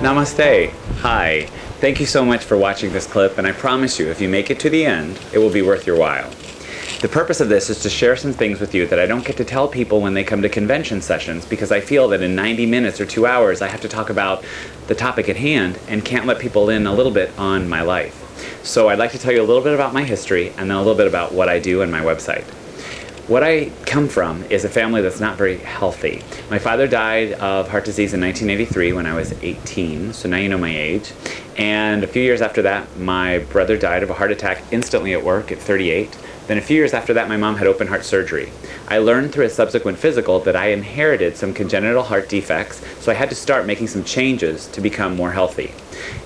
Namaste. Hi. Thank you so much for watching this clip, and I promise you, if you make it to the end, it will be worth your while. The purpose of this is to share some things with you that I don't get to tell people when they come to convention sessions, because I feel that in 90 minutes or 2 hours I have to talk about the topic at hand and can't let people in a little bit on my life. So I'd like to tell you a little bit about my history and then a little bit about what I do and my website. What I come from is a family that's not very healthy. My father died of heart disease in 1983 when I was 18, so now you know my age. And a few years after that, my brother died of a heart attack instantly at work at 38. Then a few years after that, my mom had open heart surgery. I learned through a subsequent physical that I inherited some congenital heart defects, so I had to start making some changes to become more healthy.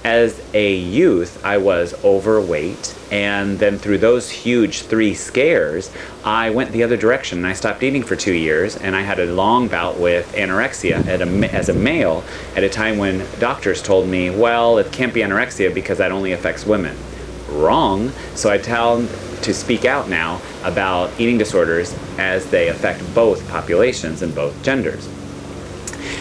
As a youth, I was overweight, and then through those huge 3 scares, I went the other direction and I stopped eating for 2 years, and I had a long bout with anorexia as a male at a time when doctors told me, well, it can't be anorexia because that only affects women. Wrong. So I tell to speak out now about eating disorders as they affect both populations and both genders.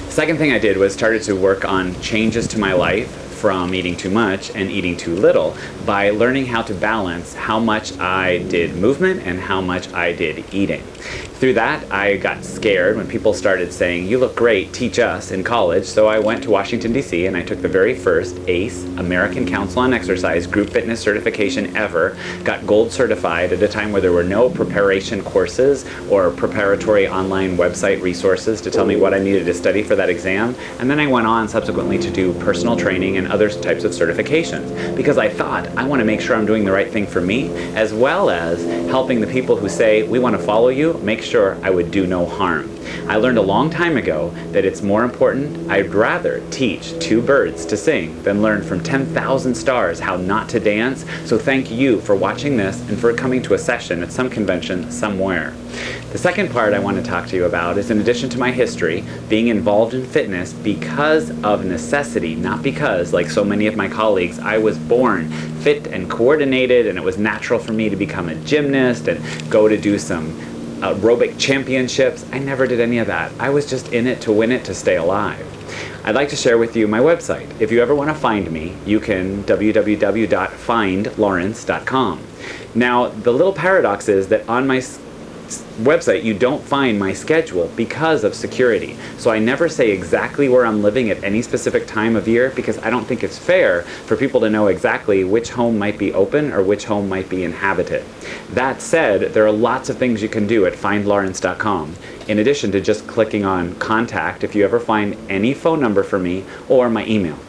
The second thing I did was started to work on changes to my life from eating too much and eating too little by learning how to balance how much I did movement and how much I did eating. Through that, I got scared when people started saying, "You look great, teach us," in college. So I went to Washington, D.C., and I took the very first ACE, American Council on Exercise, group fitness certification ever, got gold certified at a time where there were no preparation courses or preparatory online website resources to tell me what I needed to study for that exam. And then I went on subsequently to do personal training and other types of certifications because I thought I want to make sure I'm doing the right thing for me, as well as helping the people who say, "We want to follow you," make sure I would do no harm. I learned a long time ago that it's more important, I'd rather teach 2 birds to sing than learn from 10,000 stars how not to dance. So thank you for watching this and for coming to a session at some convention somewhere. The second part I want to talk to you about is, in addition to my history, being involved in fitness because of necessity, not because, like so many of my colleagues, I was born fit and coordinated and it was natural for me to become a gymnast and go to do some aerobic championships. I never did any of that. I was just in it to win it, to stay alive. I'd like to share with you my website. If you ever want to find me, you can www.findlawrence.com. Now, the little paradox is that on my website you don't find my schedule because of security. So I never say exactly where I'm living at any specific time of year because I don't think it's fair for people to know exactly which home might be open or which home might be inhabited. That said, there are lots of things you can do at findlawrence.com in addition to just clicking on contact if you ever find any phone number for me or my email.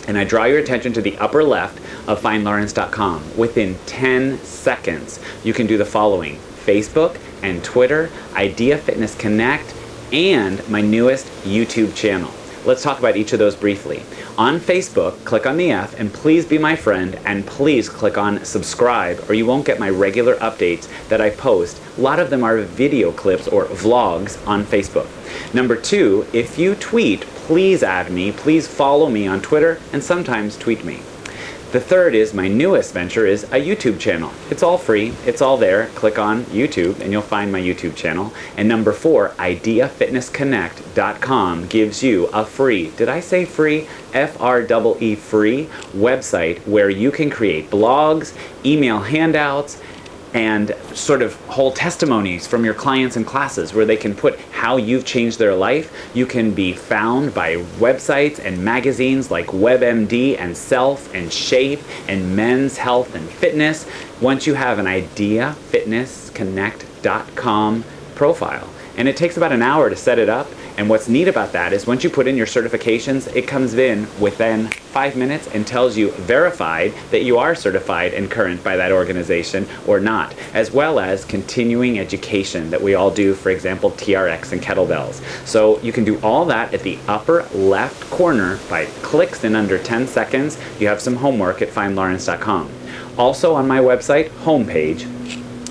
And I draw your attention to the upper left of findlawrence.com. Within 10 seconds, you can do the following: Facebook and Twitter, Idea Fitness Connect, and my newest YouTube channel. Let's talk about each of those briefly. On Facebook, click on the F and please be my friend, and please click on subscribe or you won't get my regular updates that I post. A lot of them are video clips or vlogs on Facebook. Number 2, if you tweet, please add me, please follow me on Twitter, and sometimes tweet me. The third is my newest venture is a YouTube channel. It's all free, it's all there. Click on YouTube and you'll find my YouTube channel. And number 4, IdeaFitnessConnect.com gives you a free, did I say free? F-R-E-E free website where you can create blogs, email handouts, and sort of whole testimonies from your clients and classes where they can put how you've changed their life. You can be found by websites and magazines like WebMD and Self and Shape and Men's Health and Fitness once you have an IdeaFitnessConnect.com profile. And it takes about an hour to set it up. And what's neat about that is once you put in your certifications, it comes in within 5 minutes and tells you verified that you are certified and current by that organization or not, as well as continuing education that we all do, for example, TRX and kettlebells. So you can do all that at the upper left corner by clicks in under 10 seconds. You have some homework at findlawrence.com. Also on my website homepage,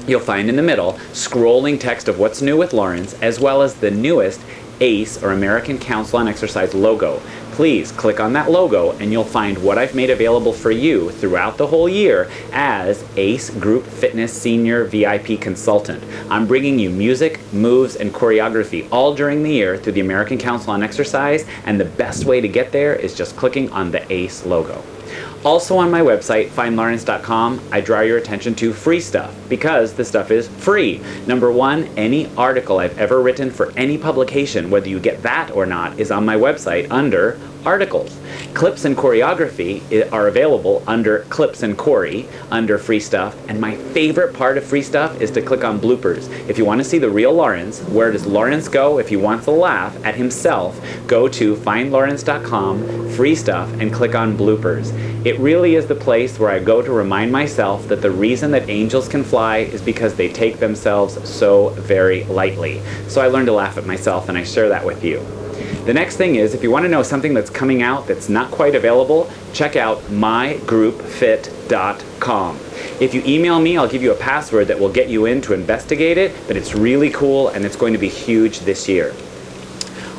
you'll find in the middle scrolling text of what's new with Lawrence, as well as the newest ACE, or American Council on Exercise logo. please click on that logo and you'll find what I've made available for you throughout the whole year as ACE Group Fitness Senior VIP Consultant. I'm bringing you music, moves, and choreography all during the year through the American Council on Exercise, and the best way to get there is just clicking on the ACE logo. Also on my website, FindLawrence.com, I draw your attention to free stuff because the stuff is free. Number one, any article I've ever written for any publication, whether you get that or not, is on my website under Articles. Clips and choreography are available under Clips and Choreo under free stuff, and my favorite part of free stuff is to click on bloopers. If you want to see the real Lawrence, where does Lawrence go if he wants to laugh at himself? Go to FindLawrence.com, free stuff, and click on bloopers. It really is the place where I go to remind myself that the reason that angels can fly is because they take themselves so very lightly. So I learned to laugh at myself, and I share that with you. The next thing is, if you want to know something that's coming out that's not quite available, check out mygroupfit.com. If you email me, I'll give you a password that will get you in to investigate it, but it's really cool and it's going to be huge this year.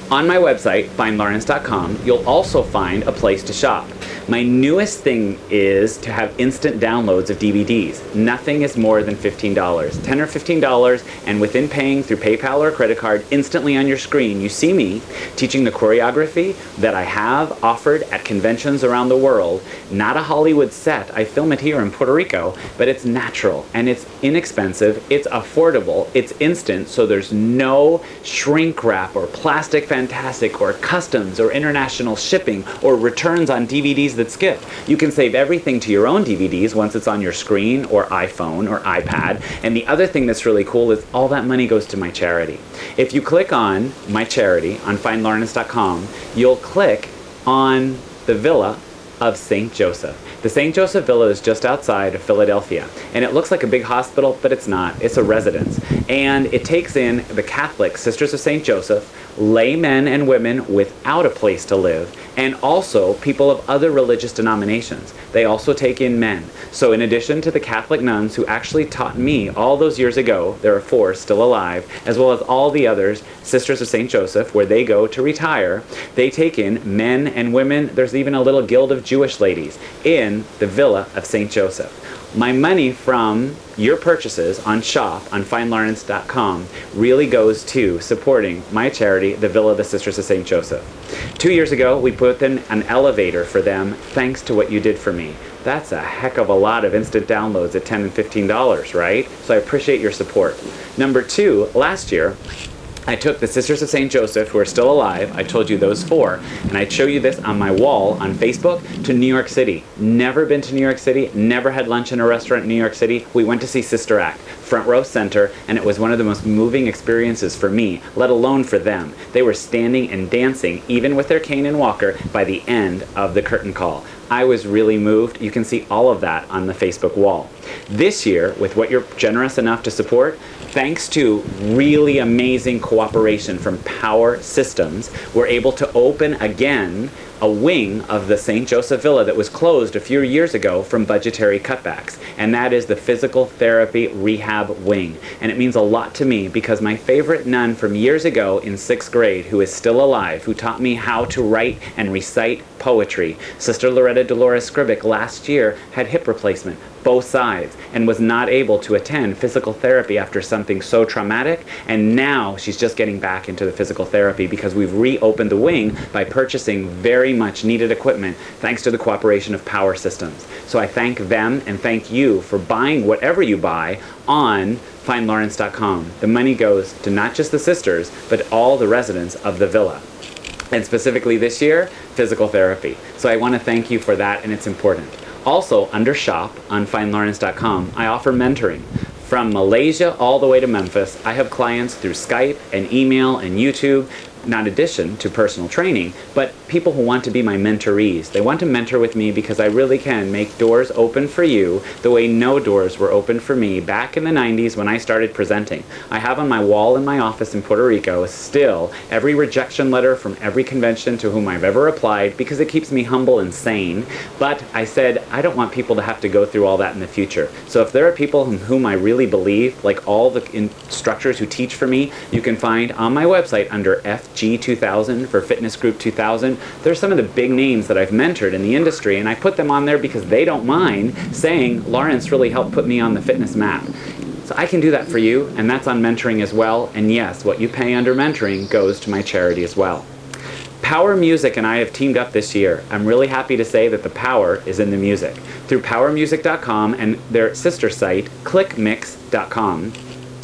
On my website, FindLawrence.com, you'll also find a place to shop. My newest thing is to have instant downloads of DVDs. Nothing is more than $15. $10 or $15, and within paying through PayPal or credit card, instantly on your screen, you see me teaching the choreography that I have offered at conventions around the world. Not a Hollywood set. I film it here in Puerto Rico, but it's natural, and it's inexpensive, it's affordable, it's instant, so there's no shrink wrap or plastic fantastic or customs or international shipping or returns on DVDs that skip. You can save everything to your own DVDs once it's on your screen or iPhone or iPad. And the other thing that's really cool is all that money goes to my charity. If you click on my charity on FindLawrence.com, you'll click on the Villa of St. Joseph. The St. Joseph Villa is just outside of Philadelphia, and it looks like a big hospital, but it's not. It's a residence, and it takes in the Catholic Sisters of St. Joseph, lay men and women without a place to live, and also people of other religious denominations. They also take in men. So in addition to the Catholic nuns who actually taught me all those years ago, there are 4 still alive, as well as all the others, Sisters of St. Joseph, where they go to retire, they take in men and women. There's even a little guild of Jewish ladies in the Villa of St. Joseph. My money from your purchases on shop on FindLawrence.com really goes to supporting my charity, the Villa of the Sisters of St. Joseph. 2 years ago, we put in an elevator for them thanks to what you did for me. That's a heck of a lot of instant downloads at $10 and $15, right? So I appreciate your support. Number 2, last year, I took the Sisters of St. Joseph, who are still alive, I told you those 4, and I'd show you this on my wall on Facebook, to New York City. Never been to New York City, never had lunch in a restaurant in New York City. We went to see Sister Act, front row center, and it was one of the most moving experiences for me, let alone for them. They were standing and dancing, even with their cane and walker, by the end of the curtain call. I was really moved. You can see all of that on the Facebook wall. This year, with what you're generous enough to support, thanks to really amazing cooperation from Power Systems, we're able to open again a wing of the St. Joseph Villa that was closed a few years ago from budgetary cutbacks, and that is the Physical Therapy Rehab Wing. And it means a lot to me because my favorite nun from years ago in 6th grade, who is still alive, who taught me how to write and recite poetry, Sister Loretta Dolores Scribic, last year had hip replacement, both sides, and was not able to attend physical therapy after something so traumatic, and now she's just getting back into the physical therapy because we've reopened the wing by purchasing very much needed equipment thanks to the cooperation of Power Systems. So I thank them and thank you for buying whatever you buy on FindLawrence.com. The money goes to not just the sisters, but all the residents of the villa. And specifically this year, physical therapy. So I want to thank you for that, and it's important. Also, under shop on FindLawrence.com, I offer mentoring. From Malaysia all the way to Memphis, I have clients through Skype and email and YouTube, not in addition to personal training, but people who want to be my mentorees. They want to mentor with me because I really can make doors open for you the way no doors were open for me back in the 90s when I started presenting. I have on my wall in my office in Puerto Rico still every rejection letter from every convention to whom I've ever applied because it keeps me humble and sane. But I said, I don't want people to have to go through all that in the future. So if there are people in whom I really believe, like all the instructors who teach for me, you can find on my website under FG G2000 for Fitness Group 2000. They're some of the big names that I've mentored in the industry, and I put them on there because they don't mind saying, Lawrence really helped put me on the fitness map. So I can do that for you, and that's on mentoring as well. And yes, what you pay under mentoring goes to my charity as well. Power Music and I have teamed up this year. I'm really happy to say that the power is in the music. Through powermusic.com and their sister site, clickmix.com,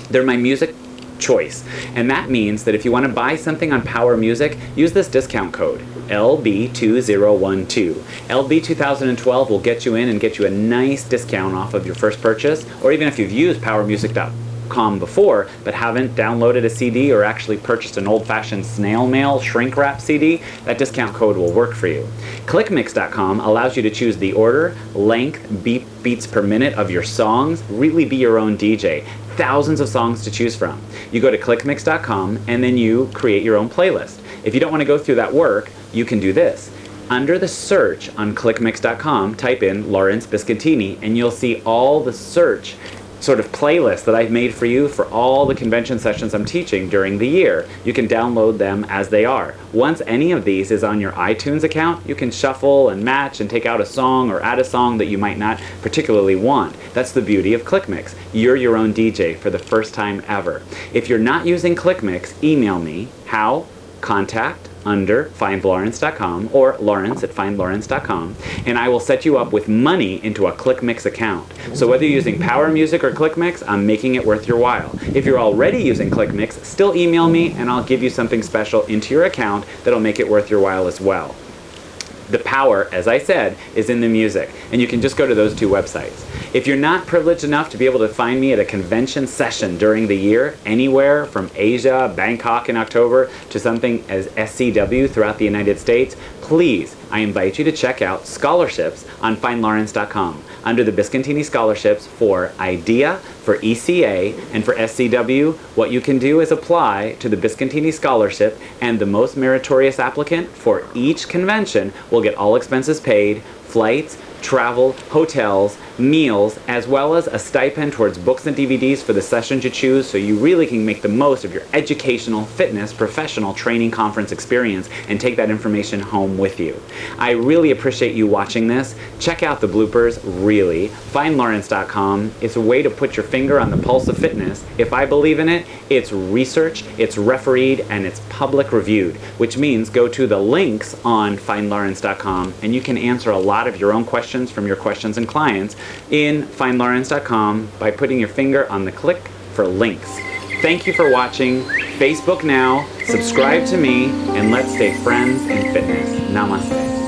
they're my music choice. And that means that if you want to buy something on Power Music, use this discount code, LB2012. LB2012 will get you in and get you a nice discount off of your first purchase, or even if you've used powermusic.com before but haven't downloaded a CD or actually purchased an old-fashioned snail mail shrink wrap CD, that discount code will work for you. Clickmix.com allows you to choose the order, length, beats per minute of your songs, really be your own DJ. Thousands of songs to choose from. You go to clickmix.com and then you create your own playlist. If you don't want to go through that work, you can do this. Under the search on clickmix.com, type in Lawrence Biscontini and you'll see all the search sort of playlist that I've made for you for all the convention sessions I'm teaching during the year. You can download them as they are. Once any of these is on your iTunes account, you can shuffle and match and take out a song or add a song that you might not particularly want. That's the beauty of ClickMix. You're your own DJ for the first time ever. If you're not using ClickMix, email me. How? Contact under FindLawrence.com or Lawrence@FindLawrence.com, and I will set you up with money into a ClickMix account. So whether you're using Power Music or ClickMix, I'm making it worth your while. If you're already using ClickMix, still email me and I'll give you something special into your account that'll make it worth your while as well. The power, as I said, is in the music, and you can just go to those two websites. If you're not privileged enough to be able to find me at a convention session during the year, anywhere from Asia, Bangkok in October, to something as SCW throughout the United States, please, I invite you to check out scholarships on FindLawrence.com. Under the Biscontini Scholarships for IDEA, for ECA, and for SCW, what you can do is apply to the Biscontini Scholarship, and the most meritorious applicant for each convention will get all expenses paid, flights, travel, hotels, meals, as well as a stipend towards books and DVDs for the sessions you choose, so you really can make the most of your educational, fitness, professional training conference experience and take that information home with you. I really appreciate you watching this. Check out the bloopers, really. FindLawrence.com. It's a way to put your finger on the pulse of fitness. If I believe in it, it's research, it's refereed, and it's public reviewed, which means go to the links on FindLawrence.com and you can answer a lot of your own questions from your questions and clients in FindLawrence.com by putting your finger on the click for links. Thank you for watching. Facebook now, subscribe to me, and let's stay friends in fitness. Namaste.